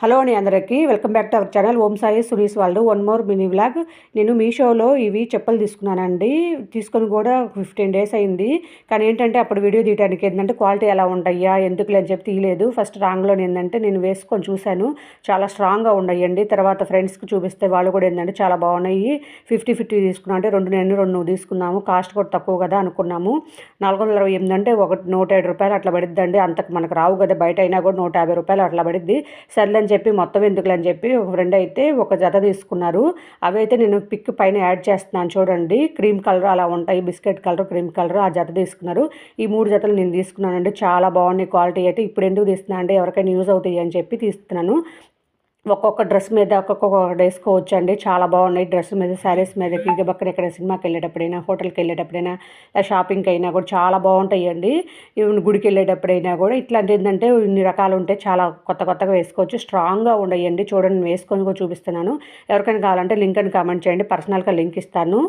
Hello అండి అందరికీ welcome back to our channel Om Sai సునీస్ వాళ్ళు వన్ మోర్ మినీ వ్లాగ్. నేను మీషోలో ఇవి చెప్పులు తీసుకున్నానండి. తీసుకొని కూడా 15 డేస్ అయింది. కానీ ఏంటంటే అప్పుడు వీడియో తీయడానికి ఏంటంటే క్వాలిటీ ఎలా ఉంటాయా ఎందుకులే అని చెప్పి తీయలేదు. ఫస్ట్ రాంగ్లో ఏంటంటే నేను వేసుకొని చూశాను, చాలా స్ట్రాంగ్గా ఉన్నాయండి. తర్వాత ఫ్రెండ్స్కి చూపిస్తే వాళ్ళు కూడా ఏంటంటే చాలా బాగున్నాయి, 50-50 తీసుకున్నాం అంటే 2 నేను 2 నువ్వు తీసుకున్నాము, కాస్ట్ కూడా తక్కువ కదా అనుకున్నాము. 428 అంటే ఒకటి 107 రూపాయలు అట్లా పడిద్దండి. అంతకు మనకు రావు కదా, బయట అయినా కూడా 150 రూపాయలు అట్లా పడిద్ది. సర్లే అని చెప్పి మొత్తం ఎందుకులని చెప్పి ఒక ఫ్రెండ్ అయితే ఒక జత తీసుకున్నారు. అవి అయితే నేను పిక్ పైన యాడ్ చేస్తున్నాను చూడండి, క్రీమ్ కలర్ అలా ఉంటాయి, బిస్కెట్ కలర్ క్రీమ్ కలర్ ఆ జత తీసుకున్నారు. ఈ 3 జతలు నేను తీసుకున్నానండి. చాలా బాగున్నాయి క్వాలిటీ అయితే. ఇప్పుడు ఎందుకు తీస్తున్నా అంటే ఎవరికైనా యూజ్ అవుతాయి అని చెప్పి తీస్తున్నాను. ఒక్కొక్క డ్రెస్ మీద ఒక్కొక్కటి వేసుకోవచ్చు అండి. చాలా బాగున్నాయి డ్రెస్ మీద, శారీస్ మీదకి, పక్కన ఎక్కడ సినిమాకి వెళ్ళేటప్పుడైనా, హోటల్కి వెళ్ళేటప్పుడైనా, షాపింగ్కి అయినా కూడా చాలా బాగుంటాయి అండి. ఈవెన్ గుడికి వెళ్ళేటప్పుడైనా కూడా ఇట్లాంటి ఏంటంటే ఇన్ని రకాలు ఉంటే చాలా కొత్తగా వేసుకోవచ్చు. స్ట్రాంగ్గా ఉన్నాయండి. చూడండి నేను వేసుకొని కూడా చూపిస్తున్నాను. ఎవరికైనా కావాలంటే లింక్ అని కామెంట్ చేయండి, పర్సనల్గా లింక్ ఇస్తాను.